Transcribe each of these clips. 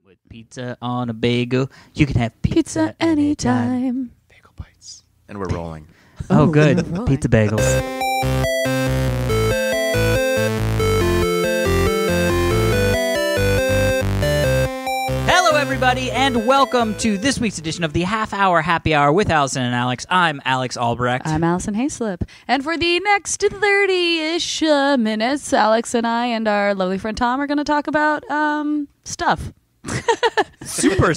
With pizza on a bagel, you can have pizza anytime. Bagel bites. And we're rolling. Oh, good. Rolling. Pizza bagels. Hello, everybody, and welcome to this week's edition of the Half Hour Happy Hour with Alison and Alex. I'm Alex Albrecht. I'm Alison Haislip. And for the next 30-ish minutes, Alex and I and our lovely friend Tom are going to talk about stuff. Super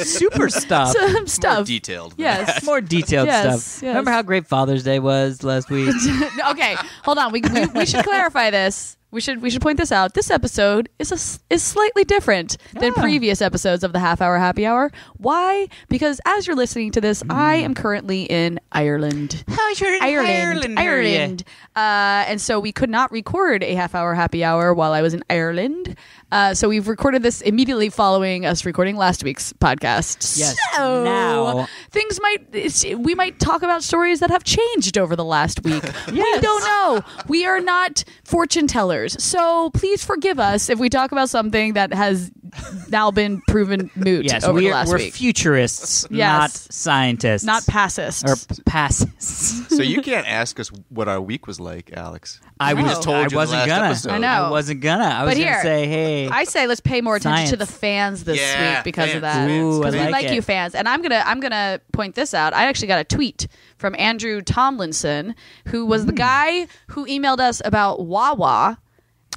stuff. Some stuff. More detailed. Yes. More detailed Yes, stuff. yes. Remember how great Father's Day was last week? Okay, hold on. We should clarify this. We should point this out. This episode is slightly different than previous episodes of the Half Hour Happy Hour. Why? Because as you're listening to this, I am currently in Ireland. Oh, you're in Ireland. And so we could not record a Half Hour Happy Hour while I was in Ireland. So we've recorded this immediately following us recording last week's podcast. Yes. So Now we might talk about stories that have changed over the last week. We don't know. We are not fortune tellers. So please forgive us if we talk about something that has now been proven moot over the last we're week. Futurists, Yes. not scientists. Not passists. Or passists. So you can't ask us what our week was like, Alex. I We was just told you the wasn't last gonna. episode. I know. I wasn't gonna. I was But gonna here, say, hey. I say let's pay more attention to the Science. fans this Yeah, week because of fans, that. Ooh, I Because we like like it. you fans. And I'm gonna point this out. I actually got a tweet from Andrew Tomlinson, who was the guy who emailed us about Wawa.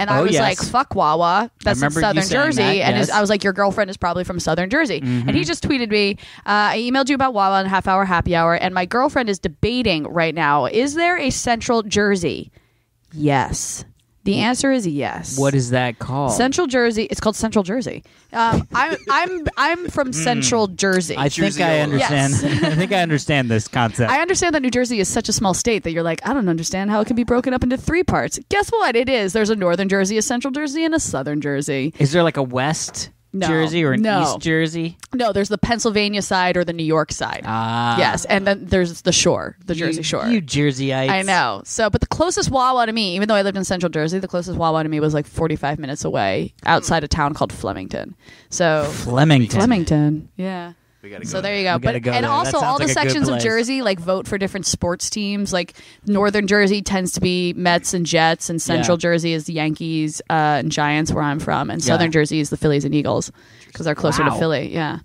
And I Oh, was yes. like, fuck Wawa. That's in remember you Southern saying Jersey. that, And yes. I was like, your girlfriend is probably from Southern Jersey. And he just tweeted me, I emailed you about Wawa and Half Hour Happy Hour, and my girlfriend is debating right now, is there a Central Jersey? The answer is yes. What is that called? Central Jersey. It's called Central Jersey. I'm from Central Jersey. I think Jersey I all understand. Yes. I think I understand this concept. I understand that New Jersey is such a small state that you're like, I don't understand how it can be broken up into three parts. Guess what? It is. There's a Northern Jersey, a Central Jersey, and a Southern Jersey. Is there like a West No. Jersey or an No. East Jersey? No, there's the Pennsylvania side or the New York side. Yes, and then there's the shore, the Jersey Shore. You Jerseyites. I know. So, but the closest Wawa to me, even though I lived in Central Jersey, the closest Wawa to me was like 45 minutes away outside a town called Flemington. So Flemington. Yeah. We gotta go. So there you go. We gotta But go and there. also That all sounds the like a good sections of place. Jersey like vote for different sports teams. Like Northern Jersey tends to be Mets and Jets, and Central Yeah. Jersey is the Yankees and Giants, where I'm from, and Southern Jersey is the Phillies and Eagles because they're closer to Wow. Philly. Yeah,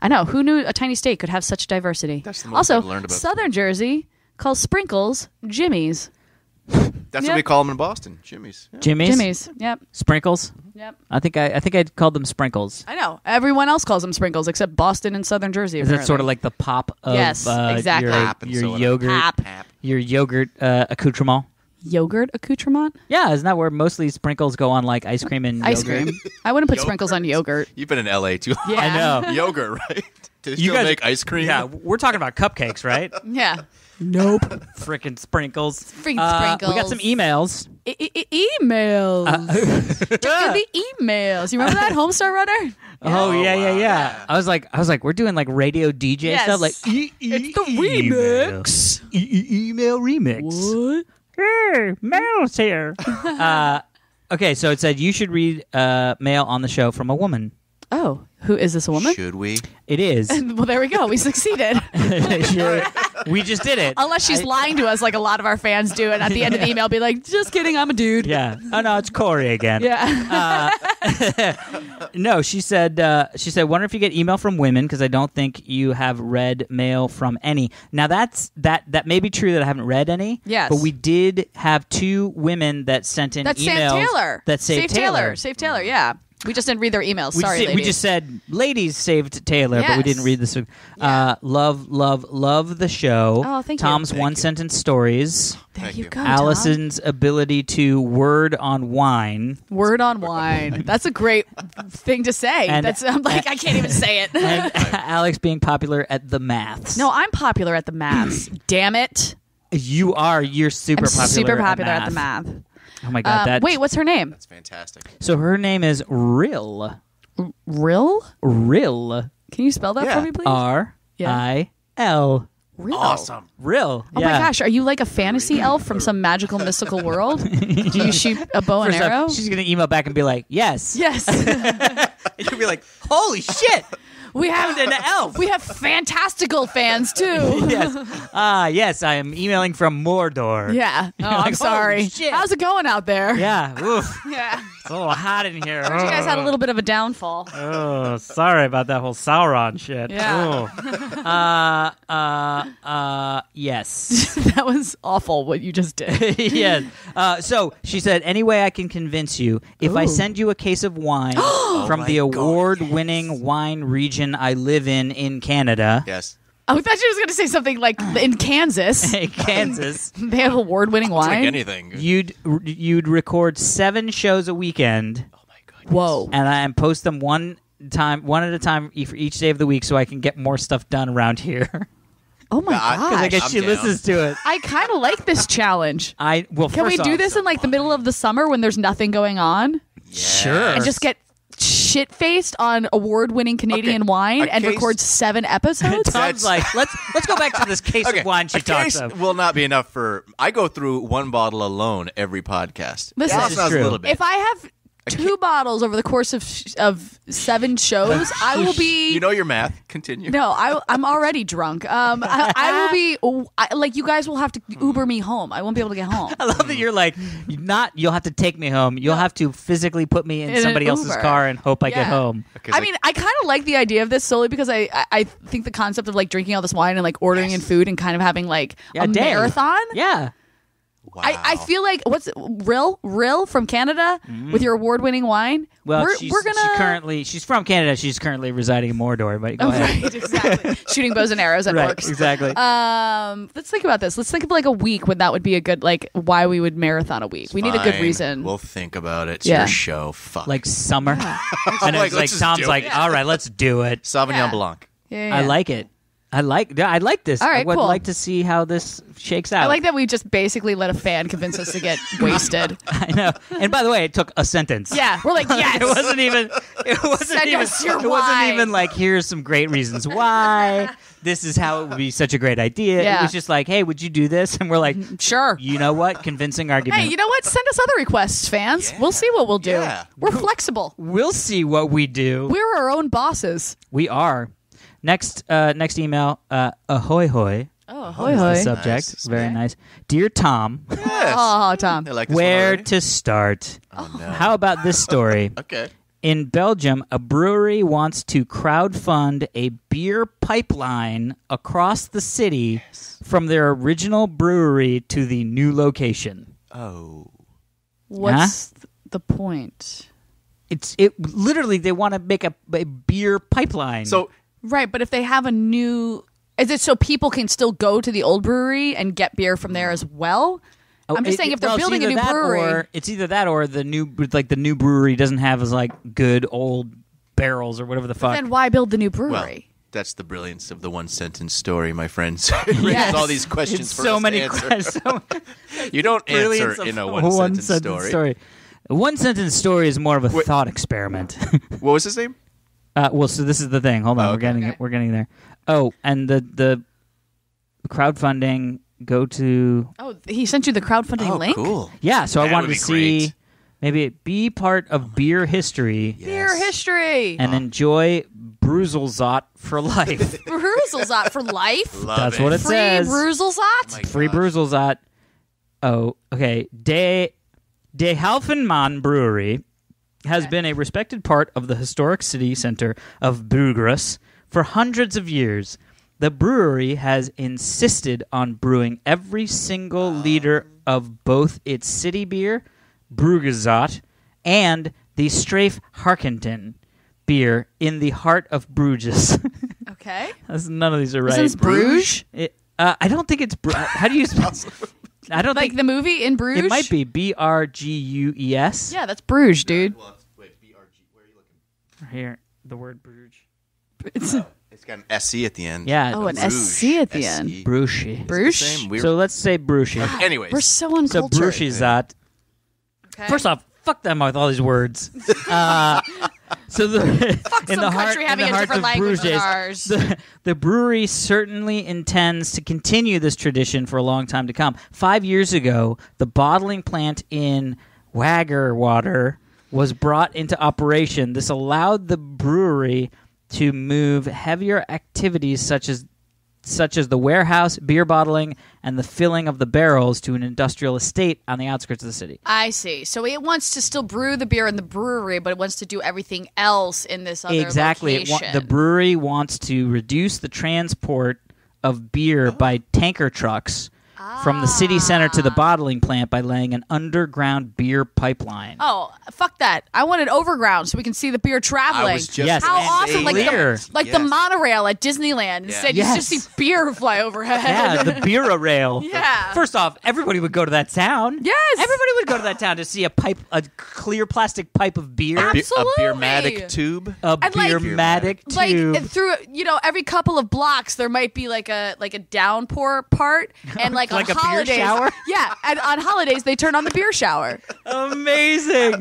I know. Who knew a tiny state could have such diversity? That's the most Also, I've learned about Southern Jersey calls sprinkles Jimmy's. That's Yep. what we call them in Boston. Jimmy's. Yeah. Jimmy's? Yep. Sprinkles? Yep. I think I'd called them sprinkles. I know. Everyone else calls them sprinkles except Boston and Southern Jersey. Is that apparently. sort of like the pop of Yes, exactly. Pap and your soda. yogurt, Pap. your yogurt accoutrement? yogurt accoutrement? Yeah, isn't that where mostly sprinkles go on like ice cream and Ice yogurt? cream. I wouldn't put Yogurt. sprinkles on yogurt. You've been in LA too. Yeah. I know. Yogurt, right? Do they You still guys make ice cream? Yeah, we're talking about cupcakes, right? Yeah. Nope. Frickin' sprinkles. Freaking sprinkles. We got some emails. Emails. The emails. You remember that Homestar Runner? Oh yeah, wow, yeah. I was like, we're doing like radio DJ Yes. stuff, like It's the remix. email remix. What? Hey, mail's here. Okay, so it said you should read mail on the show from a woman. Oh, who is this a woman? Should we? It is. Well, there we go. We succeeded. We just did it. Unless she's lying to us like a lot of our fans do, and at the end of the email be like, just kidding, I'm a dude. Yeah. Oh no, it's Corey again. Yeah. No, she said, wonder if you get email from women because I don't think you have read mail from any. Now that may be true that I haven't read any. Yes. But we did have two women that sent in That's emails. Save Taylor. That saved Taylor. Save Taylor, yeah. We just didn't read their emails. We Sorry, just, ladies. we just said ladies saved Taylor, but we Yes. didn't read this. Yeah. Love the show. Oh, thank you. Tom's Thank one you. sentence stories. There Thank you you. go, Tom. Allison's ability to word on wine. Word on wine. That's a great thing to say. And- I'm like, I can't even say it. And Alex being popular at the maths. No, I'm popular at the maths. Damn it. You are. You're super I'm popular. super popular at at the math. Oh my god! That Wait, what's her name? That's fantastic. So her name is Rill. Rill? Rill. Can you spell that Yeah. for me, please? R-I-L. Real. Awesome. Real. Oh my gosh, are you like a fantasy elf from some magical mystical world? Do you shoot a bow and First off, arrow? she's going to email back and be like, yes. Yes. You'll be like, Holy shit. We have an elf. We have fantastical fans too. Yes. Yes, I am emailing from Mordor. Yeah. Oh, like, I'm sorry. holy shit. How's it going out there? Yeah. Oof. Yeah. It's a little hot in here. You guys had a little bit of a downfall. Oh, sorry about that whole Sauron shit. Yeah. Yes. That was awful what you just did. Yes. So she said, any way I can convince you, if I Ooh. send you a case of wine from the award-winning wine region I live in Canada. yes. I thought you was going to say something like in Kansas. Kansas. They have award-winning It's like wine. anything. You'd record 7 shows a weekend, Oh my goodness. Whoa. and post them one at a time for each day of the week, so I can get more stuff done around here. Oh my I- gosh. Because I guess I'm she down. listens to it. I kind of like this challenge. Can Can we do this in like the middle of the summer when there's nothing going on Sure. and just get shit-faced on award-winning Canadian Okay, wine a and case- record 7 episodes? Tom's like, let's go back to this case of wine she a talks case of. will not be enough for. I go through 1 bottle alone every podcast. Listen, Ross This is knows true. a little bit. if I have 2 bottles over the course of 7 shows, I will be. You know your math. Continue. No, I'm already drunk. I will be like you guys will have to Uber me home. I won't be able to get home. I love that you're like, you'll have to take me home. You'll have to physically put me in In an somebody else's Uber. car and hope I get Yeah. home. Okay, I so- mean, I kind of like the idea of this solely because I think the concept of like drinking all this wine and like ordering in food and kind of having like a day. marathon. Yeah. wow. I feel like what's Rill from Canada with your award-winning wine. Well, we're gonna she's from Canada. She's currently residing in Mordor. But go Oh, ahead. right, exactly. Shooting bows and arrows at Right, orcs. exactly. Let's think about this. Let's think of like a week when that would be a good like why we would marathon a week. We need a good Fine. reason. We'll think about it. It's Yeah. your show. Fuck. Like summer. And like, it's like let's just Tom's do like, it. all right, let's do it. Sauvignon Yeah. Blanc. Yeah, I like it. I like this. All right, I would cool. like to see how this shakes out. I like that we just basically let a fan convince us to get wasted. I know. And by the way, it took a sentence. Yeah, we're like, yes. It wasn't even. It wasn't Send even. us your It wasn't wine. even like here's some great reasons why. This is how it would be such a great idea. Yeah. It was just like, hey, would you do this? And we're like, Sure. you know what? Convincing argument. Hey, you know what? Send us other requests, fans. Yeah. We'll see what we'll do. Yeah. We're flexible. We'll see what we do. We're our own bosses. We are. Next email. Ahoy hoy. Oh, hoy Is the hoy. subject. Nice. Very Okay. nice. Dear Tom, Yes. Oh, Tom. I like this where one already. to start? Oh, no. How about this story? Okay. In Belgium, a brewery wants to crowdfund a beer pipeline across the city from their original brewery to the new location. Oh. What's the point? It literally they want to make a beer pipeline. So Right, but if they have a new... Is it so people can still go to the old brewery and get beer from there as well? I'm just saying if they're well, it's building a either new that brewery... or it's either that or the new brewery doesn't have as like good old barrels or whatever the fuck. then why build the new brewery? well, that's the brilliance of the 1-sentence story, my friends. It raises all these questions It's for so us many to answer. questions. So You don't brilliance answer of in a one one-sentence story. A one-sentence story is more of a Wait. thought experiment. What was his name? Well, so this is the thing. Hold on, Oh, we're okay. getting we're getting there. Oh, and the crowdfunding go to Oh, he sent you the crowdfunding Oh, link? cool. yeah. So I That wanted would to be see great. maybe it be part of beer history Beer Yes. history. and enjoy Bruzelzot for life. Bruzelzot for life? Love That's what it Free says. Bruzelzot? My Free gosh. Bruzelzot. Oh, okay. De Halfenmann Brewery has been a respected part of the historic city center of Bruges for hundreds of years. The brewery has insisted on brewing every single liter of both its city beer, Brugesot, and the Strafe Harkenten beer in the heart of Bruges. Okay. None of these are right. Isn't this Bruges? I don't think it's. How do you spell? I don't Like think the movie In Bruges? it might be Bruges. Yeah, that's Bruges, dude. Wait, BRG. Where are you looking? Here, the word Bruges. It's It's got an SC at the end. Yeah. Oh, an Bruges. SC at the SC. end. Bruges. Bruges? Same weird. So let's say Bruges. Anyways, We're so So uncultured. Brugesot. Okay. First off, fuck them with all these words. So Fuck some country having a different language than ours. The brewery certainly intends to continue this tradition for a long time to come. 5 years ago, the bottling plant in Waggerwater was brought into operation. This allowed the brewery to move heavier activities such as the warehouse, beer bottling, and the filling of the barrels to an industrial estate on the outskirts of the city. I see. So it wants to still brew the beer in the brewery, but it wants to do everything else in this other location. The brewery wants to reduce the transport of beer by tanker trucks from the city center to the bottling plant by laying an underground beer pipeline. Oh, fuck that. I want it overground so we can see the beer traveling. I was just How awesome. Like the monorail at Disneyland. Instead, you just see beer fly overhead. Yeah, the beer rail. Yeah. First off, everybody would go to that town. Yes. Everybody would go to that town to see a clear plastic pipe of beer. Absolutely. A beermatic tube. A beermatic tube. Like through, every couple of blocks there might be like a downpour part, and like on a holidays, beer shower. Yeah, and on holidays they turn on the beer shower. Amazing.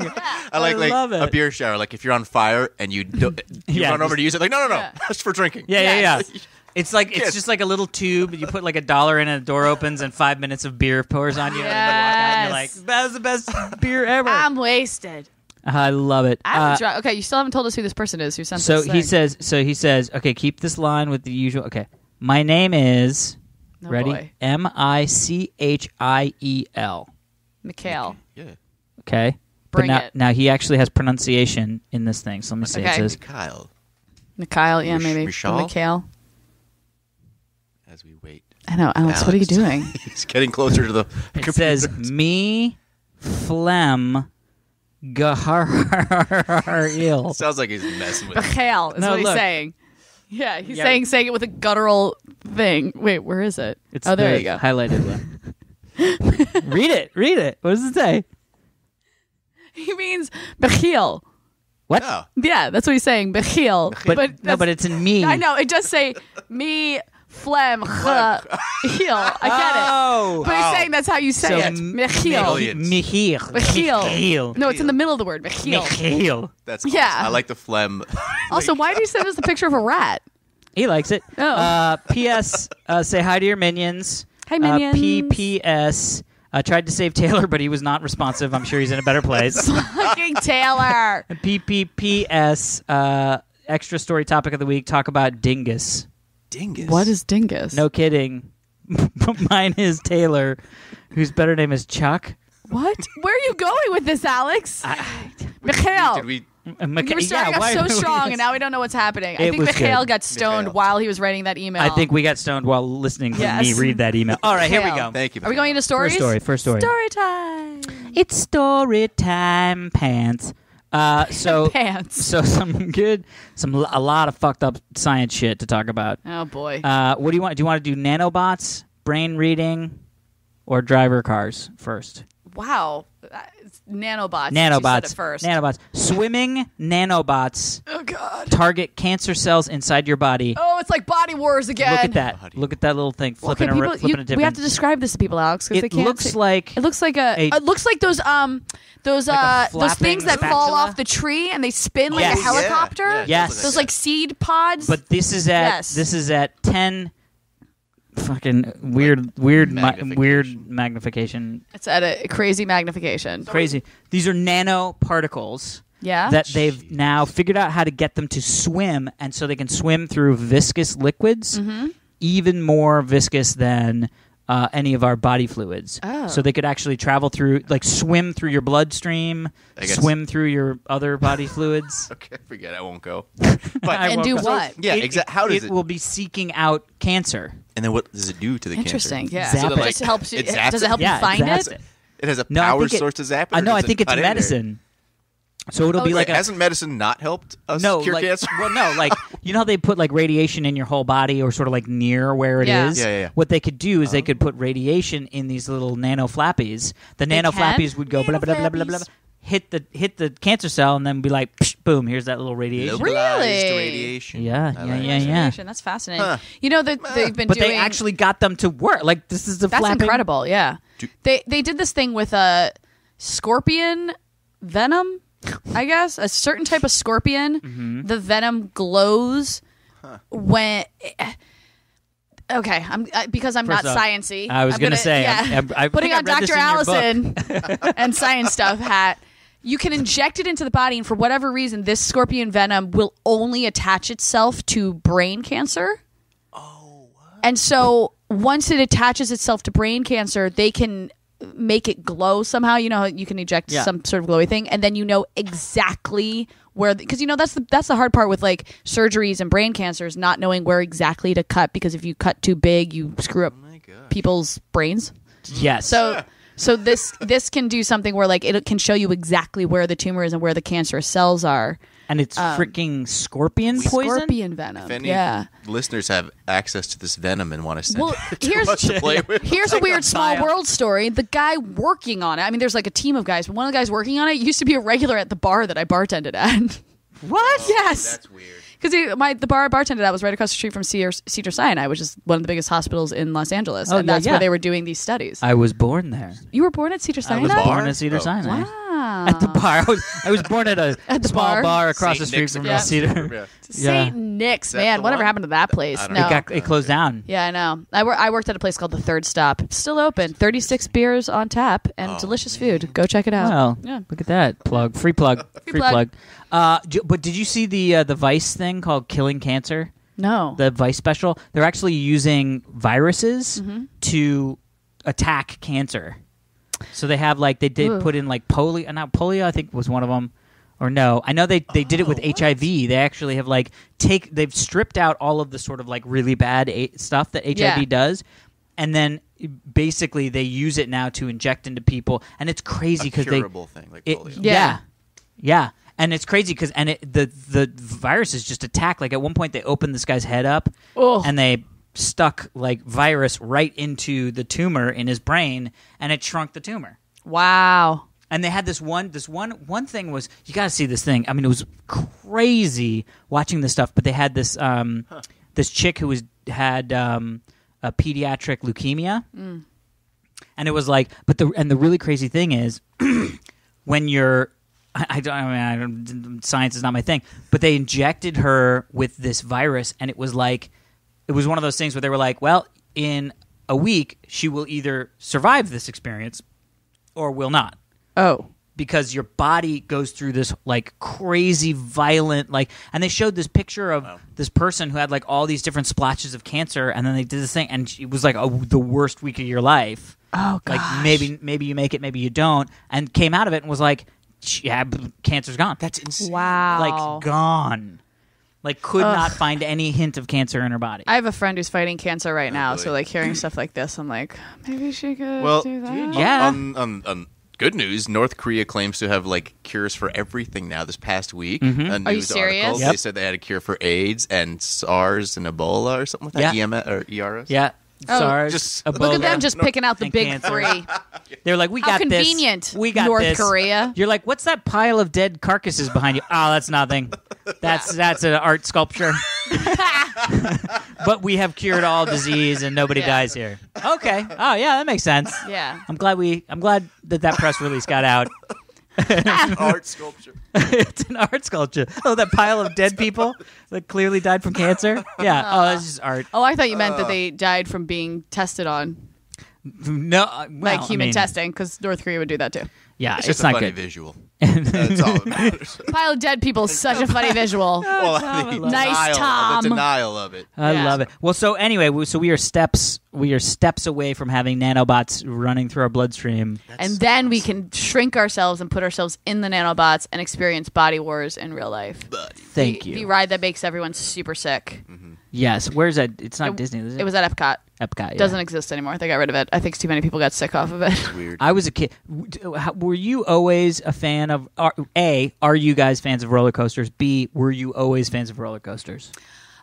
I love it. A beer shower. Like if you're on fire and you run over to use it, like no, that's for drinking. Yeah. It's like it's just like a little tube. You put like $1 in, and the door opens, and 5 minutes of beer pours on you, and then you walk out, and you're like, "That was the best beer ever." I'm wasted. I love it. Okay, you still haven't told us who this person is who sent so this thing. he says, okay, keep this line with the usual. Okay, my name is ready. Boy. Michiel. Mikhail. Yeah. Okay, Bring but it. now he actually has pronunciation in this thing. So let me see. Okay. It says Kyle. Mikhail, yeah, maybe. Michal? Mikhail. As we wait. I know, Alex, what are you doing? He's getting closer to the it says me phlegm Gaharil. Sounds like he's messing with me. Mikhail is what he's saying. Yeah, he's saying it with a guttural thing. Wait, where is it? There you go. Highlighted one. Read it. What does it say? He means Mikhail. What? Oh. Yeah, that's what he's saying. Mikhail. But it's in me. I know. It does say me phlegm heel. I get it. But he's saying that's how you say it. Mikhail. Michiel. No, it's in the middle of the word. Mikhail. Michiel. That's awesome. Yeah. I like the phlegm. Also, why do you send us a picture of a rat? He likes it. Oh. P.S. Say hi to your minions. Hi, minions. P.P.S. Tried to save Taylor, but he was not responsive. I'm sure he's in a better place. Fucking Taylor. P.P.P.S. Extra story topic of the week. Talk about dingus. Dingus. What is dingus? No kidding. Mine is Taylor, whose better name is Chuck. What? Where are you going with this, Alex? Mikhail. Did we? You were starting off so strong, and now we don't know what's happening. I think was Mikhail good. got stoned while he was writing that email. I think we got stoned while listening to me read that email. All right, here we go. Thank you. Are we going into stories? First story. Story time. It's story time, pants. So Pants. So a lot of fucked up science shit to talk about. Oh boy. What do you want? Do you want to do nanobots, brain reading, or driver cars first? Wow. It's nanobots. Nanobots. You said it first. Nanobots. Swimming nanobots. Oh god. Target cancer cells inside your body. Oh, it's like Body Wars again. Look at that. Look at that little thing flipping Okay, a different. we have to describe this to people, Alex, because they It can't. looks like It looks like it looks like those those things that fall spatula? off the tree and they spin like Yes. a helicopter. Yeah, Yes. Those like seed pods. But this is at 10 fucking weird magnification. It's at a crazy magnification. Crazy. These are nanoparticles Yeah. that they've now figured out how to get them to swim, and so they can swim through viscous liquids, even more viscous than any of our body fluids. Oh. So they could actually travel through, like swim through your bloodstream, swim through your other body fluids. Okay, forget it. I won't go. And do what? Yeah, exactly. How does it will be seeking out cancer. And then what does it do to the Interesting. cancer? Yeah. Zap So it. it just helps you. It zaps Does it help it? you find zaps it? It has a No, I power think source to zap it? I know. or I does think it it's cut in there? medicine. So it'll be Wait, like a. hasn't medicine not helped us No, cure like cancer? well, no, like you know how they put like radiation in your whole body or sort of like near where it is. Yeah. Yeah. What they could do is they could put radiation in these little nano flappies. The nano flappies would go blah blah blah blah blah blah. Hit the cancer cell and then be like, psh, boom! Here's that little radiation. Localized Really? radiation. Yeah, I yeah, like yeah, it. yeah. That's fascinating. Huh. You know that they've been But doing. they actually got them to work. Like this is the That's flapping. incredible. Yeah. They did this thing with a scorpion venom. I guess, a certain type of scorpion. The venom glows when. Okay, because I'm First not off, sciencey. I was going to say, I putting think on I read this Dr. in your book. Allison and science stuff hat. You can inject it into the body, and for whatever reason, this scorpion venom will only attach itself to brain cancer. Oh, what? And so once it attaches itself to brain cancer, they can make it glow somehow. You know, you can eject some sort of glowy thing, and then you know exactly where, because that's the hard part with like surgeries and brain cancers, not knowing where exactly to cut, because if you cut too big, you screw up people's brains. Yes. So this can do something where like it can show you exactly where the tumor is and where the cancerous cells are. And it's freaking scorpion poison? Scorpion venom. If any listeners have access to this venom and want to send it to us to play with, here's a weird small world story. The guy working on it, I mean, there's like a team of guys, but one of the guys working on it used to be a regular at the bar that I bartended at. What? Yes. That's weird. Because the bar I bartended at was right across the street from Cedars-Sinai, which is one of the biggest hospitals in Los Angeles. And that's where they were doing these studies. I was born there. You were born at Cedars-Sinai? I was born at Cedars-Sinai. Wow. At the bar. I was born at a small bar across the street from Cedar. St. Nick's, man. Whatever happened to that place? No. It closed down. Yeah, I know. I worked at a place called The Third Stop. It's still open. 36 beers on tap and delicious food. Go check it out. Well, look at that. Plug. Free plug. Free plug. But did you see the Vice thing called Killing Cancer? No. The Vice special? They're actually using viruses to attack cancer. So they have like, they did put in like polio. Not polio, I think was one of them. Or no, I know they did it with HIV. They actually have like they've stripped out all of the sort of like really bad stuff that HIV does, and then basically they use it now to inject into people, and it's crazy because curable thing like polio. Yeah, and it's crazy because the viruses just attack. Like at one point they opened this guy's head up, and they stuck like virus right into the tumor in his brain, and it shrunk the tumor. Wow. And they had this one thing was, you got to see this thing. I mean, it was crazy watching this stuff. But they had this this chick who had a pediatric leukemia, and it was like, the really crazy thing is when you're, science is not my thing, but they injected her with this virus, and it was like, it was one of those things where they were like, well, in a week she will either survive this experience or will not. Oh. Because your body goes through this like crazy violent and they showed this picture of this person who had like all these different splotches of cancer, and then they did this thing, and it was like the worst week of your life. Oh gosh. Like maybe you make it, maybe you don't, and came out of it and was like, yeah, cancer's gone. That's insane. Wow. Like gone. Like could not find any hint of cancer in her body. I have a friend who's fighting cancer right now, so like hearing stuff like this, I'm like, maybe she could do that. Yeah. On good news, North Korea claims to have like cures for everything now. This past week, a news Are you serious? article, Yep. they said they had a cure for AIDS and SARS and Ebola or something like that. EMS or ERS. Yeah. SARS, just- Ebola, Look at them just picking out the and big cancer. three. They were like, we How got this. convenient, We got North this. Korea. You're like, what's that pile of dead carcasses behind you? Oh, that's nothing. That's an art sculpture. But we have cured all disease and nobody dies here. Okay. Oh yeah, that makes sense. Yeah. I'm glad that press release got out. Art sculpture. It's an art sculpture. Oh, that pile of dead people that clearly died from cancer. Yeah. Oh, that's just art. Oh, I thought you meant that they died from being tested on, No, like human testing, because North Korea would do that too. Yeah, It's it's just a not funny good. visual. That's all that matters. Pile of dead people is such a funny visual. Well, Nice, Tom. The denial of it. I love it. Well, so anyway, we are steps away from having nanobots running through our bloodstream. And then we can shrink ourselves and put ourselves in the nanobots and experience body wars in real life. Thank you. The ride that makes everyone super sick. Yes. Where's that? It's not Disney, is it? It was at Epcot. Epcot. Yeah. Doesn't exist anymore. They got rid of it. I think too many people got sick off of it. Weird. I was a kid. Were you always a fan of? A, are you guys fans of roller coasters? B, were you always fans of roller coasters?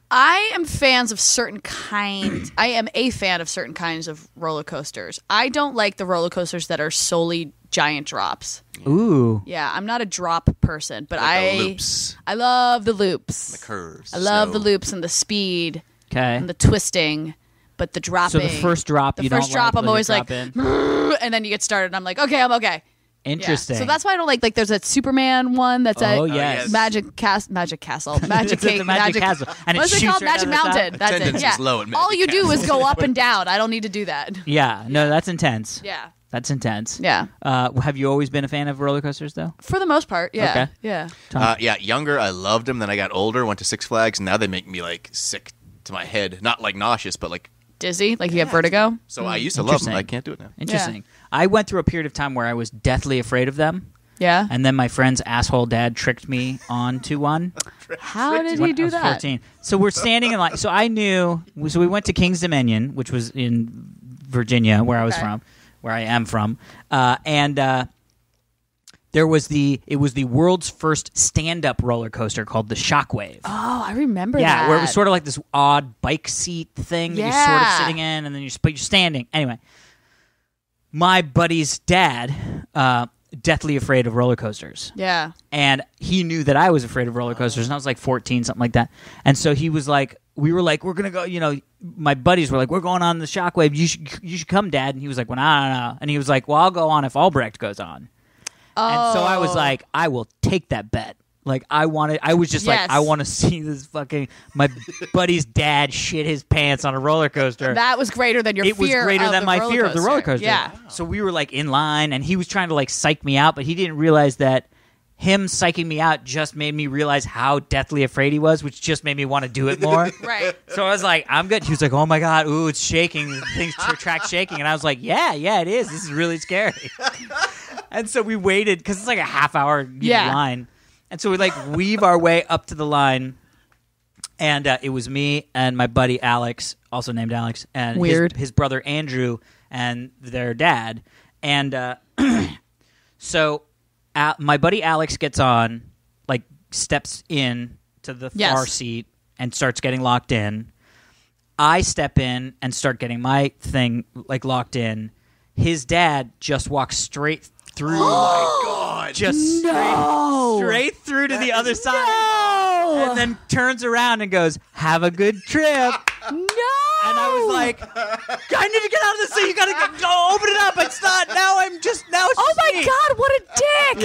I am fans of certain kinds. I am a fan of certain kinds of roller coasters. I don't like the roller coasters that are solely giant drops. Ooh. Yeah, I'm not a drop person, but Like the loops. I love the loops. The curves. I love the snow. loops and the speed Okay. and the twisting, but the dropping. So the first drop, The you first don't drop, like, I'm always like, drop in? and then you get started, and I'm like, okay, I'm okay. Interesting. So that's why I don't like there's a Superman one that's at yes. Magic Castle, Magic It's at the Magic Castle. And what's it it shoots called? right Magic out of the Mountain. top. That's Attendance it. Yeah. is low at All Magic you do Castle. is go up and down. I don't need to do that. Yeah. No, that's intense. Yeah. That's intense. Yeah. Have you always been a fan of roller coasters, though? For the most part, yeah. Okay. Yeah. Yeah, younger, I loved them. Then I got older, went to Six Flags, and now they make me like sick to my head. Not like nauseous, but like. Dizzy? Like you have vertigo? So I used to love them. Interesting. I can't do it now. Interesting. I went through a period of time where I was deathly afraid of them. Yeah. And then my friend's asshole dad tricked me onto one. How did when he do I was that? 14. So we're standing in line. So I knew. So we went to King's Dominion, which was in Virginia, where I was from, where I am from, and there was it was the world's first stand-up roller coaster called the Shockwave. Oh, I remember that. Yeah, where it was sort of like this odd bike seat thing that you're sort of sitting in, and then you're standing. Anyway, my buddy's dad, deathly afraid of roller coasters. Yeah. And he knew that I was afraid of roller coasters, and I was like 14, something like that. And so he was like, we were like, we're going to go, my buddies were like, we're going on the Shockwave. You should come, Dad. And he was like, well, no. And he was like, well, I'll go on if Albrecht goes on. Oh. And so I was like, I will take that bet. Like, I was just like, I want to see this my buddy's dad shit his pants on a roller coaster. That was greater than your It was fear greater of than the my roller fear of the roller coaster. Yeah. So we were like in line, and he was trying to like psych me out, but he didn't realize that him psyching me out just made me realize how deathly afraid he was, which just made me want to do it more. Right. So I was like, I'm good. He was like, oh my God, ooh, it's shaking. The thing's track's shaking. And I was like, yeah, it is. This is really scary. And so we waited, because it's like a half-hour line. And so we like weave our way up to the line. And it was me and my buddy Alex, also named Alex, and his brother Andrew and their dad. And so my buddy Alex gets on, like steps in to the far seat and starts getting locked in. I step in and start getting my thing like locked in. His dad just walks straight through. Oh my God! Just straight through to the other side, and then turns around and goes, "Have a good trip." No. And I was like, I need to get out of this thing. You gotta go open it up. It's not now. It's just Oh my me. God! What a dick!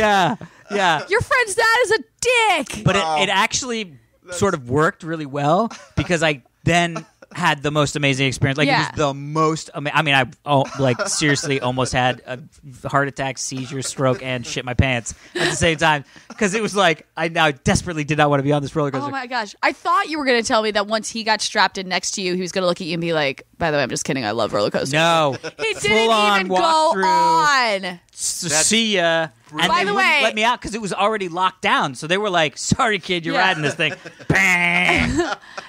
Yeah. Your friend's dad is a dick. But it actually sort of worked really well, because I then had the most amazing experience. Like, it was the most I mean, I seriously almost had a heart attack, seizure, stroke, and shit my pants at the same time, because it was like I now desperately did not want to be on this roller coaster. Oh my gosh. I thought you were going to tell me that once he got strapped in next to you, he was going to look at you and be like, by the way, I'm just kidding. I love roller coasters. No. He didn't even go on. See ya. And By they the wouldn't way- let me out because it was already locked down. So they were like, sorry, kid, you're riding this thing. Bang.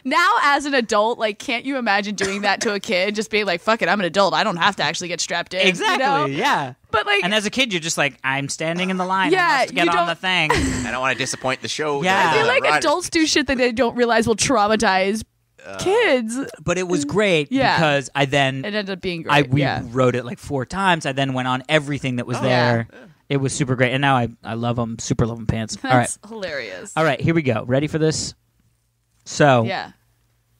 Now, as an adult, like, can't you imagine doing that to a kid? Just being like, fuck it, I'm an adult. I don't have to actually get strapped in. Exactly, you know? yeah. But, like... And as a kid, you're just like, I'm standing in the line. Yeah, I must get you on don't- the thing. I don't want to disappoint the show. Yeah. I feel like Riders. adults do shit that they don't realize will traumatize kids. But it was great because I then... It ended up being great. We rode it like 4 times. I then went on everything that was there. Yeah. It was super great. And now I love them. Super love them pants. All right. That's hilarious. All right, here we go. Ready for this? So, Yeah.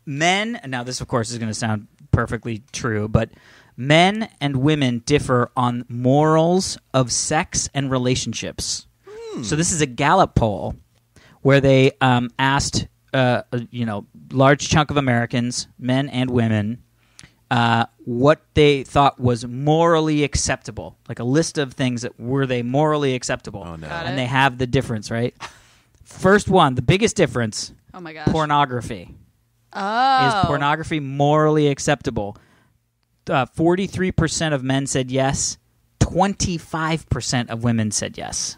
men, and now this, of course, is going to sound perfectly true, but men and women differ on morals of sex and relationships. So this is a Gallup poll where they asked, large chunk of Americans, men and women, what they thought was morally acceptable, like a list of things that were they morally acceptable. Oh, no. Got And it. they have the difference, right? First one, the biggest difference, Oh my gosh. pornography. Oh. Is pornography morally acceptable? 43% of men said yes. 25% of women said yes.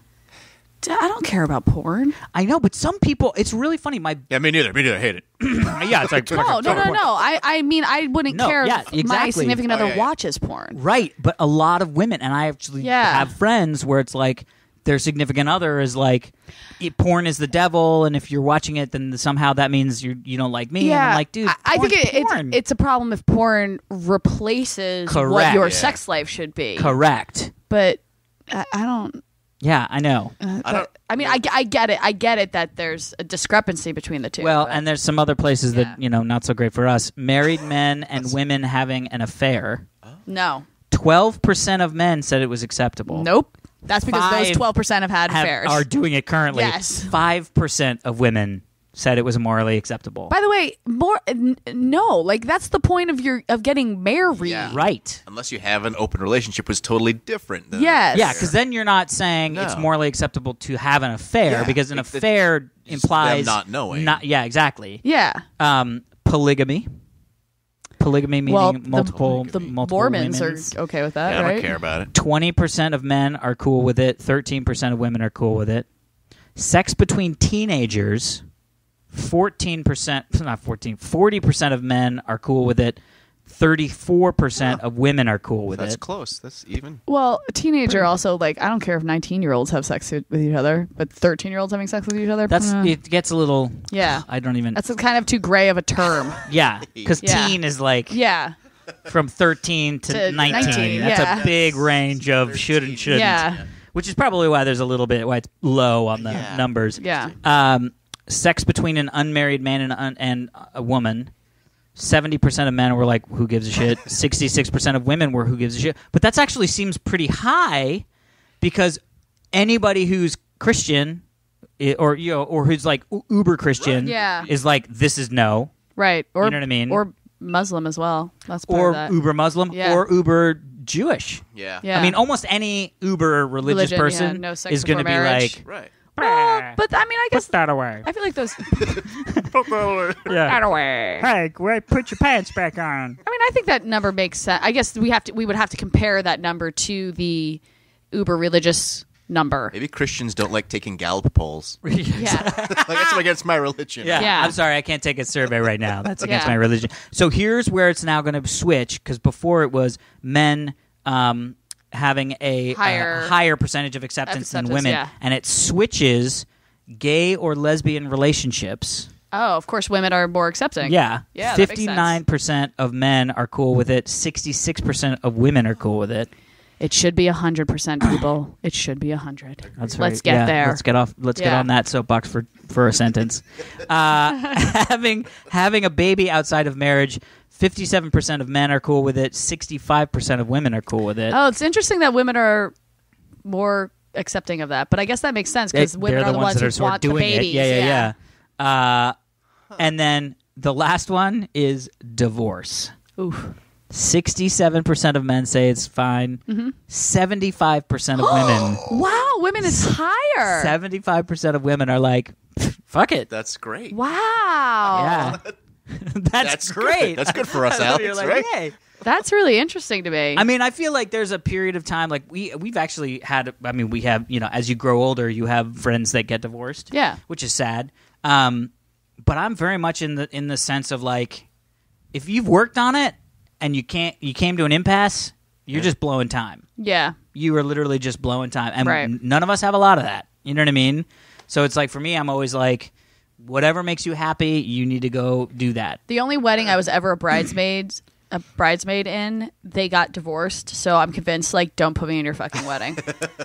I don't care about porn. I know, but some people, it's really funny. Yeah, me neither. I hate it. Yeah, it's like No. I mean, I wouldn't No, care yeah, if my exactly. significant other yeah. watches porn. Right, but a lot of women, and I actually have friends where it's like their significant other is like, porn is the devil, and if you're watching it, then somehow that means you don't like me. And I'm like, dude, I think porn. it's a problem if porn replaces what Correct. your Yeah. sex life should be. correct. But I don't. Yeah, I know. I mean, I get it. I get it that there's a discrepancy between the two. Well, but- and there's some other places that, Yeah. not so great for us. Married men and women having an affair. no, 12% of men said it was acceptable. nope. That's because those 12% have had affairs. Are doing it currently. Yes. 5% of women said it was morally acceptable. By the way, no, like that's the point of getting married. Yeah. Right. Unless you have an open relationship, was totally different. Than Yes. Yeah, because then you're not saying it's morally acceptable to have an affair, because an affair implies them not knowing. Yeah, exactly. Yeah. Polygamy. Polygamy meaning multiple Mormons women's. are okay with that, Yeah, I right? don't care about it. 20% of men are cool with it. 13% of women are cool with it. Sex between teenagers. 40% of men are cool with it. 34% of women are cool with That's it. close. That's even. Well, a teenager also, like, I don't care if 19-year-olds have sex with each other, but 13-year-olds having sex with each other? It gets a little. Yeah. I don't even. That's kind of too gray of a term. Yeah, because Yeah. teen is like Yeah. from 13 to 19. That's yeah. a big range of should and shouldn't. Yeah. Which is probably why there's a little bit why it's low on the numbers. Yeah. Sex between an unmarried man and a woman. 70% of men were like, who gives a shit? 66% of women were, who gives a shit? But that actually seems pretty high, because anybody who's Christian or who's like uber Christian is like, this is no. Right. Or, you know what I mean? Or Muslim as well. That's part Or of that. uber Muslim or uber Jewish. Yeah. Yeah. I mean, almost any uber religious person no sex is going to be before marriage. like, Right. Well, but I mean, I guess put that away. I feel like those. Yeah. away. Hey, put your pants back on. I mean, I think that number makes sense. I guess we would have to compare that number to the uber religious number. Maybe Christians don't like taking Gallup polls. Yeah. Like, that's against my religion. Yeah. Yeah. I'm sorry, I can't take a survey right now. That's against Yeah. my religion. So here's where it's now going to switch, because before it was men having a higher percentage of acceptance than women, yeah. and it switches gay or lesbian relationships. Oh, of course, women are more accepting. Yeah. Yeah, that makes sense. 59% of men are cool with it. 66% of women are cool with it. It should be 100%, people. It should be 100. That's right. Let's get there. Let's get off. Let's get on that soapbox for a sentence. Having a baby outside of marriage. 57% of men are cool with it. 65% of women are cool with it. Oh, it's interesting that women are more accepting of that, but I guess that makes sense because women They're are the ones that are who sort of want the doing babies. it. Yeah. And then the last one is divorce. Oof. 67% of men say it's fine. 75% of women. Wow, women is higher. 75% of women are like, fuck it. That's great. Wow. Yeah. That's great. Good. That's good for us, Alex, You're like, right? hey. That's really interesting to me. I mean, I feel like there's a period of time, like we've actually had. I mean, we have, as you grow older, you have friends that get divorced. Yeah. Which is sad. But I'm very much in the sense of like, if you've worked on it and you came to an impasse, you're just blowing time. Yeah. You are literally just blowing time, and Right. none of us have a lot of that. You know what I mean? So it's like, for me, I'm always like, whatever makes you happy, you need to go do that. The only wedding I was ever a bridesmaid in, they got divorced. So I'm convinced, like, don't put me in your fucking wedding.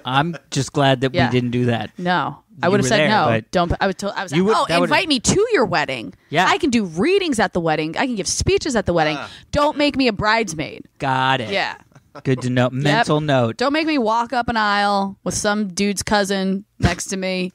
I'm just glad that Yeah. we didn't do that. No, I You would have were said there, no. but Don't. I was like, You would- that would've- invite me to your wedding. Yeah. I can do readings at the wedding. I can give speeches at the wedding. Don't make me a bridesmaid. Got it. Yeah. Good to know. Mental note. Don't make me walk up an aisle with some dude's cousin next to me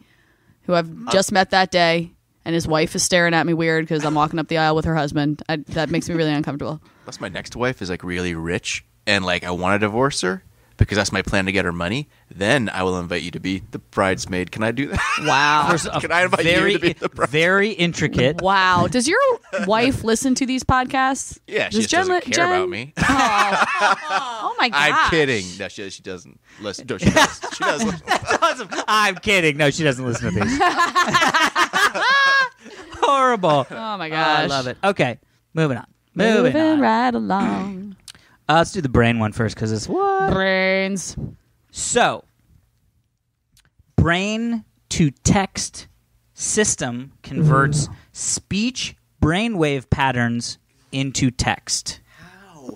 who I've just met that day, and his wife is staring at me weird because I'm walking up the aisle with her husband. That makes me really uncomfortable. Plus, my next wife is like really rich, and like I want to divorce her because that's my plan to get her money. Then I will invite you to be the bridesmaid. Can I do that? Wow. Can I invite you to be the bride? Very intricate. Wow. Does your wife listen to these podcasts? Yeah, she Does just doesn't care about me. Oh my god. I'm kidding. No, she doesn't listen. No, she does. She does listen. Awesome. I'm kidding. No, she doesn't listen to these. Horrible. Oh my I gosh. love it. Okay, moving on. Moving on. right along. Let's do the brain one first, because it's what? Brains. So, brain to text system converts speech brainwave patterns into text.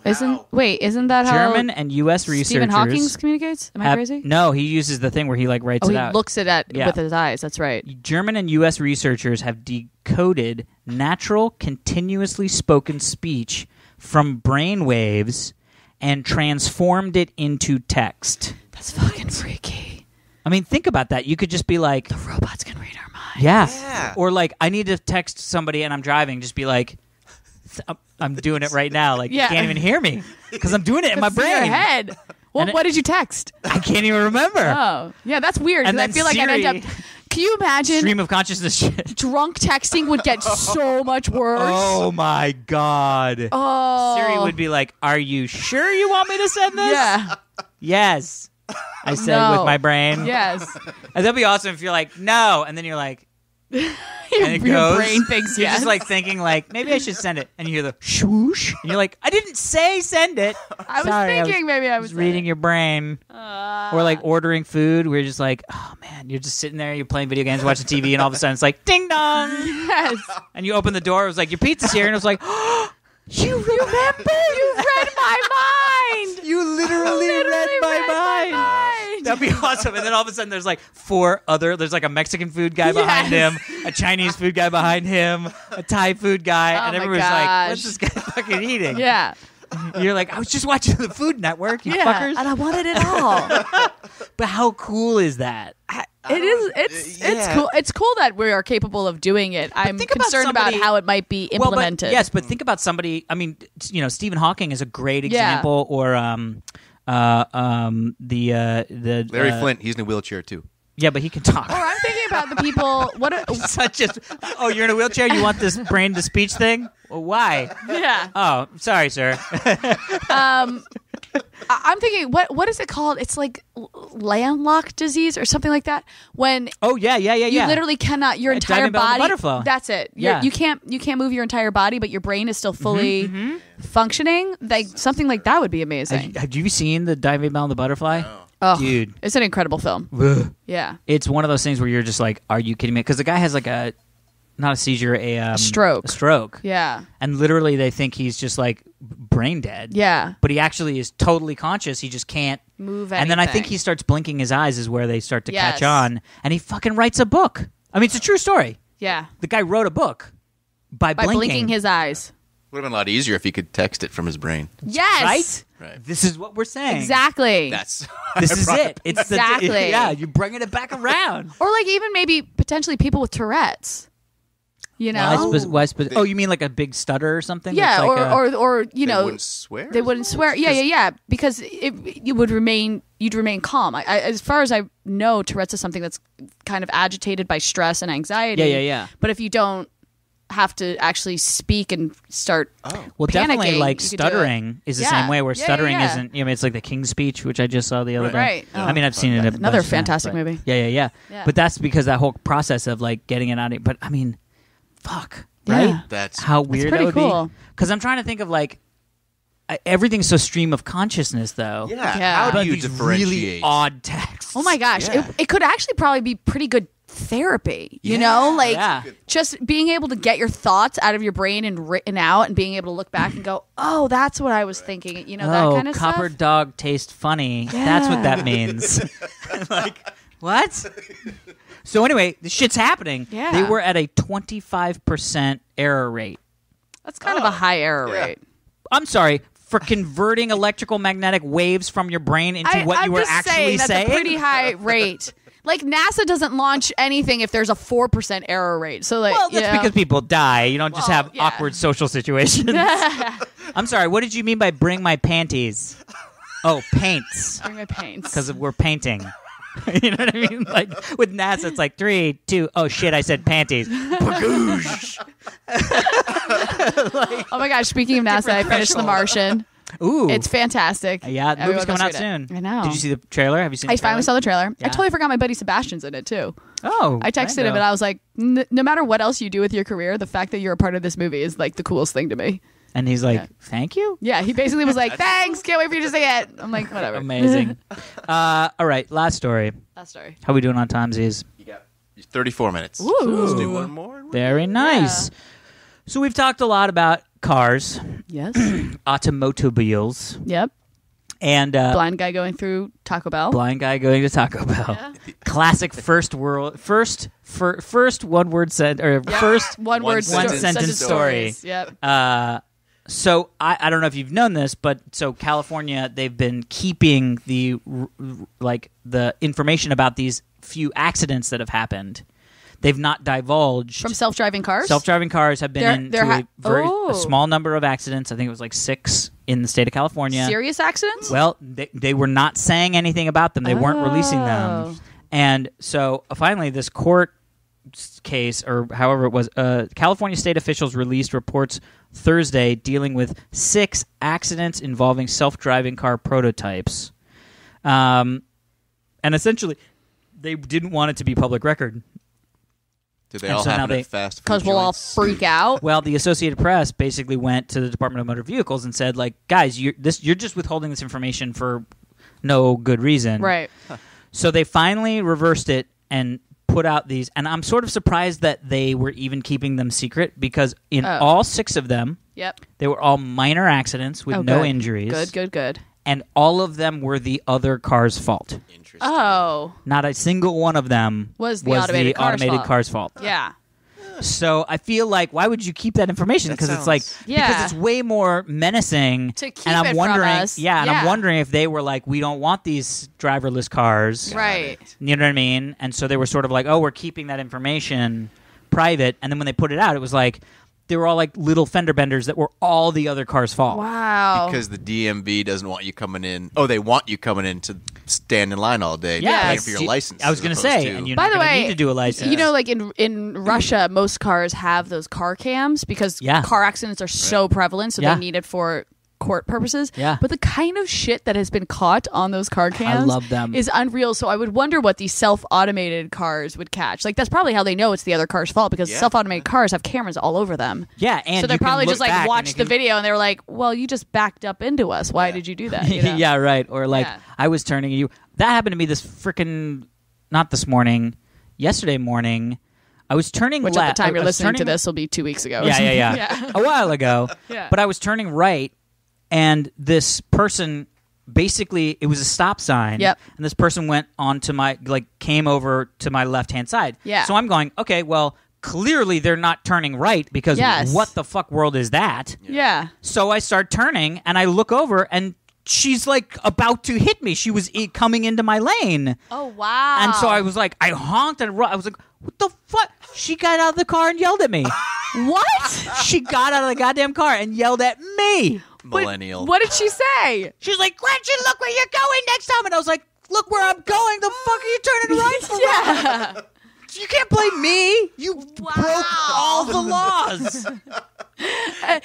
Isn't that how German and U.S. Stephen researchers Hawking communicates? Am I crazy? No, he uses the thing where he like writes Oh, it he out. looks at Yeah. with his eyes. That's right. German and U.S. researchers have decoded natural, continuously spoken speech from brain waves and transformed it into text. That's fucking freaky. I mean, think about that. You could just be like, The robots can read our minds. Yeah. Or like, I need to text somebody and I'm driving. Just be like, I'm doing it right now. Like, Yeah. you can't even hear me because I'm doing it in my It's in brain. your head. Well, And what did you text? I can't even remember. Oh, yeah, that's weird. And 'cause I then feel like I'd end Siri- up. Can you imagine? Stream of consciousness shit. Drunk texting would get so much worse. Oh my god. Oh. Siri would be like, "Are you sure you want me to send this?" Yeah. Yes. I said No. with my brain. Yes. And that'd be awesome if you're like, "No," and then you're like, and it Your goes. brain thinks You're yes. just like thinking like, maybe I should send it, and you hear the swoosh, and you're like, "I didn't say send it." I was Sorry, thinking maybe I was reading your brain. Or like ordering food, where you're just like, oh man, you're just sitting there, you're playing video games, watching TV, and all of a sudden it's like, ding dong, Yes. and you open the door, it was like, your pizza's here, and it was like, oh, you remember? You read my mind. You literally read my mind. mind. That'd be awesome. And then all of a sudden there's like there's like a Mexican food guy behind Yes. him, a Chinese food guy behind him, a Thai food guy, Oh and my everyone's like, gosh. what's this guy fucking eating? Yeah. You're like, I was just watching the Food Network, you Yeah. fuckers. And I wanted it all. But how cool is that? It is. It's yeah. cool. It's cool that we are capable of doing it. I'm think about concerned about somebody- how it might be Well, implemented. but think about somebody. I mean, Stephen Hawking is a great Yeah. example, or Larry Flint, he's in a wheelchair too. Yeah, but he can talk. Or I'm thinking about the people. What? Such as, oh, you're in a wheelchair. You want this brain to speech thing? Well, why? Yeah. Oh, sorry, sir. I'm thinking. What is it called? It's like landlocked disease or something like that. When Oh yeah. you literally cannot. Your entire Diving Bell and the body. Butterfly. That's it. Yeah. You can't move your entire body, but your brain is still fully functioning. Like something like that would be amazing. Have you seen the Diving Bell and the Butterfly? Oh, Dude. it's an incredible film. Ugh. Yeah. It's one of those things where you're just like, are you kidding me? Because the guy has like not a seizure, a stroke. A stroke. Yeah. And literally they think he's just like brain dead. Yeah. But he actually is totally conscious. He just can't Move And then I think anything. he starts blinking his eyes is where they start to Yes. catch on. And he fucking writes a book. I mean, it's a true story. Yeah. The guy wrote a book by Blinking his eyes. Would have been a lot easier if he could text it from his brain. Yes. Right. This is what we're saying. Exactly. That's This is it. It's Exactly. yeah, you're bringing it back around. Or like even maybe potentially people with Tourette's. You know? Oh, you mean like a big stutter or something? Yeah, That's like or you They know, wouldn't swear. they wouldn't swear. Yeah, because you'd remain calm. As far as I know, Tourette's is something that's kind of agitated by stress and anxiety. Yeah. But if you don't have to actually speak and start, well, definitely panicking, like you could do it. stuttering is the Yeah. same way. Where Yeah, stuttering yeah. isn't. You know, it's like the King's Speech, which I just saw the other day. Right. I mean, I've seen it. Another bunch of times, fantastic but- movie. Yeah. Yeah. But that's because that whole process of like getting it out of. But I mean, fuck. Yeah. Right? That's How weird that pretty would cool. be. Because I'm trying to think of like everything's so stream of consciousness, though. yeah. Yeah. How But do you these differentiate? really odd texts. Oh my gosh, Yeah. it could actually probably be pretty good therapy. You Yeah. know, like Yeah. just being able to get your thoughts out of your brain and written out, and being able to look back and go, "Oh, that's what I was thinking." You know, that kind of copper stuff. dog taste funny. That's what that Yeah. means. Like, what? So anyway, the shit's happening. Yeah. They were at a 25% error rate. That's kind of a high error Yeah. rate. I'm sorry, for converting electrical magnetic waves from your brain into what I'm you were just actually that's saying. a pretty high rate. Like NASA doesn't launch anything if there's a 4% error rate. So like, Well, that's you know. because people die. You don't just Well, have yeah. awkward social situations. I'm sorry, what did you mean by bring my panties? Oh, paints. Bring my paints. Because we're painting. You know what I mean? Like with NASA, it's like 3, 2. Oh shit! I said panties. Bagoosh. Oh my gosh! Speaking of NASA, I finished The Martian. Ooh, It's fantastic. yeah. The movie's Everyone coming out must read soon. it. I know. Did you see the trailer? Have you seen? I the trailer? finally saw the trailer. Yeah. I totally forgot my buddy Sebastian's in it too. Oh, I texted him and I was like, no matter what else you do with your career, the fact that you're a part of this movie is like the coolest thing to me. and he's like, Yeah. "Thank you." Yeah, he basically was like, thanks, can't wait for you to say it. I'm like, whatever. Amazing. All right, last story. Last story. How we doing on timesies? You got 34 minutes. Ooh. Let's do one more. Very nice. So we've talked a lot about cars, Yes. automobiles, Yep. and Blind guy going through Taco Bell. blind guy going to Taco Bell. Yeah. Classic first one word sentence or Yeah. first one word One sentence story. Yep. So I don't know if you've known this, but so California, they've been keeping the information about these few accidents that have happened. They've not divulged. From self-driving cars? Self-driving cars have been a small number of accidents. I think it was like 6 in the state of California. Serious accidents? Well, they were not saying anything about them. They weren't releasing them. And so finally this court case, or however it was, California state officials released reports Thursday dealing with 6 accidents involving self-driving car prototypes. And essentially, they didn't want it to be public record. Did they all happen at fast food Because we'll all joints? freak out? Well, the Associated Press basically went to the Department of Motor Vehicles and said, like, guys, you're just withholding this information for no good reason. Right. So they finally reversed it and put out these, and I'm sort of surprised that they were even keeping them secret, because in all 6 of them, they were all minor accidents with no injuries. Good. And all of them were the other car's fault. Interesting. Oh. Not a single one of them was the automated car's fault. Yeah. So I feel like, why would you keep that information? Because it's like, because it's way more menacing. To keep and I'm it wondering, from us. and I'm wondering if they were like, we don't want these driverless cars. Right. You know what I mean? And so they were sort of like, oh, we're keeping that information private. And then when they put it out, it was like, they were all like little fender benders that were all the other car's fault. Wow. Because the DMV doesn't want you coming in. Oh, they want you coming in to stand in line all day. Yeah, for your license. I was going to say, and you're By not the going to way, need to do a license. You know, like in Russia, most cars have those car cams because car accidents are so prevalent, so they need it for court purposes. Yeah. But the kind of shit that has been caught on those car cams, I love them, is unreal. So I would wonder what these self-automated cars would catch. Like, that's probably how they know it's the other car's fault, because self-automated cars have cameras all over them. Yeah, and so they probably just like watched the can... video and they were like, "Well, you just backed up into us. Why did you do that?" You know? Yeah, right. Or like, I was turning you. That happened to me this freaking, not this morning, yesterday morning. I was turning Which left. at the time you're listening to this will be 2 weeks ago. Yeah. A while ago. But I was turning right, and this person, basically, it was a stop sign. Yep. And this person went onto my, came over to my left-hand side. Yeah. So I'm going, okay, well, clearly they're not turning right, because what the fuck world is that? Yeah. So I start turning, and I look over, and she's like about to hit me. She was coming into my lane. Oh, wow. And so I was like, I honked and I was like, what the fuck? She got out of the car and yelled at me. What? She got out of the goddamn car and yelled at me. Millennial. What did she say? She was like, Gretchen, look where you're going next time. And I was like, look where I'm going. The fuck are you turning right for? Yeah. You can't blame me. You broke all the laws.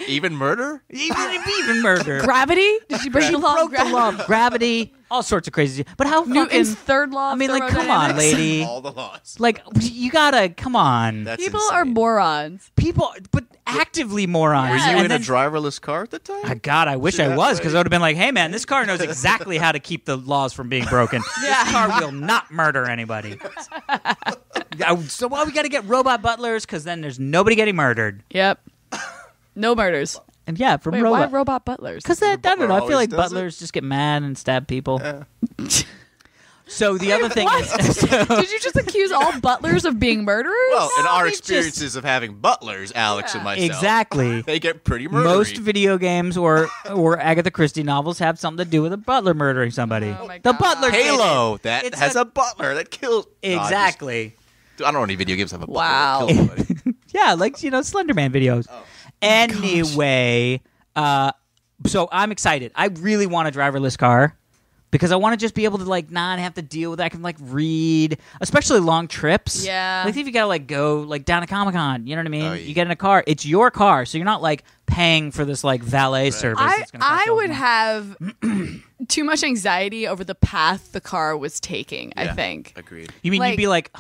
Even murder? Even murder. Gravity? Did she break the law? Broke the law of gravity. All sorts of crazy. But how Newton's fucking... third law. I mean, like, come on, lady. All the laws. Like, you gotta... Come on. That's People insane. are morons. People... But actively morons. Were you And in a then- driverless car at the time? God, I wish I was, because I would have been like, hey, man, this car knows exactly how to keep the laws from being broken. This car will not murder anybody. So, well, we got to get robot butlers, because then there's nobody getting murdered. Yep. No murders. And yeah, from Wait, robot. why robot butlers? Because I don't know. I feel always like does butlers just get mad and stab people. So the other thing is... Did you just accuse all butlers of being murderers? Well, in our they just- experiences of having butlers, Alex and myself, Exactly. they get pretty murdery. Most video games or Agatha Christie novels have something to do with a butler murdering somebody. Oh my The God. butler did Halo, it. that It's has a butler that kills. Exactly. I don't know any video games have a butler Wow. that kills somebody. Yeah, like, Slenderman videos. Anyway, so I'm excited. I really want a driverless car, because I want to just be able to, like, not have to deal with that. I can, like, read, especially long trips. Yeah. Like, if you got to, like, go, like, down to Comic-Con, you know what I mean? Oh, yeah. You get in a car. It's your car, so you're not, like, paying for this, like, valet service. that's gonna cost I you would money. have too much anxiety over the path the car was taking, I Yeah, think. Agreed. You mean like- you'd be like,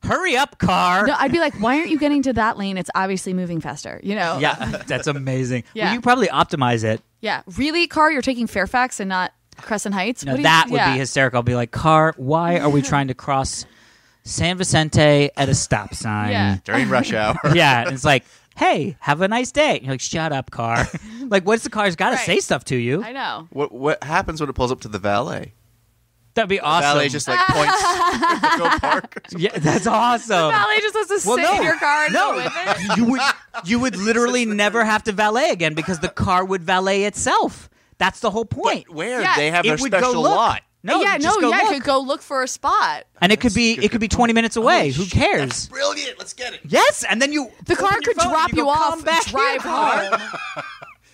hurry up, car. No, I'd be like, why aren't you getting to that lane? It's obviously moving faster, you know? Yeah, that's amazing. Yeah. Well, you probably optimize it. Yeah. Really, car, you're taking Fairfax and not Crescent Heights? No, What do you- that would yeah. be hysterical. I'll be like, car, why are we trying to cross San Vicente at a stop sign? Yeah. During rush hour. Yeah, and it's like, hey, have a nice day. You're like, shut up, car. Like, what's the car's got to Right. say stuff to you? I know. What happens when it pulls up to the valet? That'd be awesome. Valet just like points to go park. Yeah, that's awesome. Valet just has to sit in your car and go with it. You would literally never have to valet again because the car would valet itself. That's the whole point. But where? Yeah. They have It their would go special look. lot. No, yeah, you just go you look. could go look for a spot. And it could be 20 minutes away. Who cares? That's brilliant. Let's get it. Yes, and then The car could drop you off, drive home.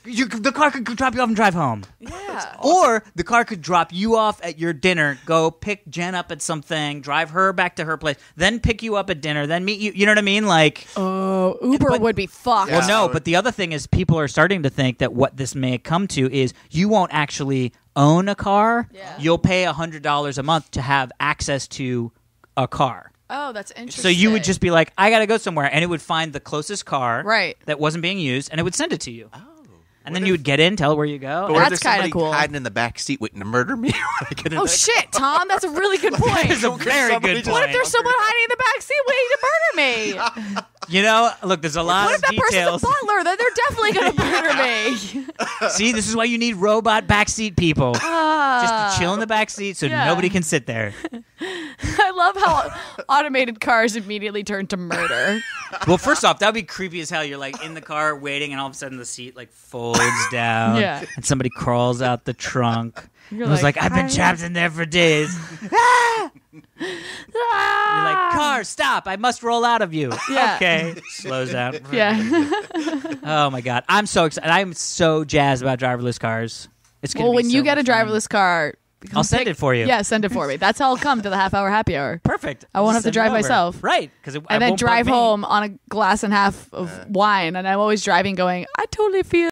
The car could drop you off and drive home. Yeah. Or the car could drop you off at your dinner, go pick Jen up at something, drive her back to her place, then pick you up at dinner, then meet you. You know what I mean? Like, Oh, Uber would be fucked. well, no, but the other thing is people are starting to think that what this may come to is you won't actually own a car. Yeah. You'll pay $100 a month to have access to a car. Oh, that's interesting. So you would just be like, I got to go somewhere, and it would find the closest car Right. that wasn't being used, and it would send it to you. Oh. And then you would get in, tell it where you go. But what if That's there's kinda somebody cool. hiding in the back seat waiting to murder me? when I get in Oh that shit, Tom, that's a really good point. It's a very somebody good just- What if point. there's someone hiding in the back seat waiting to murder me? You know, look, there's a lot What of if that details. person's a butler? Then they're definitely going to murder me. See, this is why you need robot backseat people. Just to chill in the back seat so Yeah. nobody can sit there. I love how automated cars immediately turn to murder. Well, first off, that would be creepy as hell. You're like in the car waiting, and all of a sudden the seat like folds down, Yeah. and somebody crawls out the trunk. You're I was like, like, I've been "Hi." trapped in there for days. Ah! You're like, car, stop! I must roll out of you. Yeah. Okay, slows down. Yeah. Oh my god, I'm so excited! I'm so jazzed about driverless cars. It's gonna Well, be when so you get a much fun. driverless car, I'll send it for you. Yeah, send it for me. That's how I'll come to the half hour happy hour. Perfect. I won't Just have to send it drive over. myself. Right? Because And then drive home on a glass and a half of wine. And I'm always driving going, I totally feel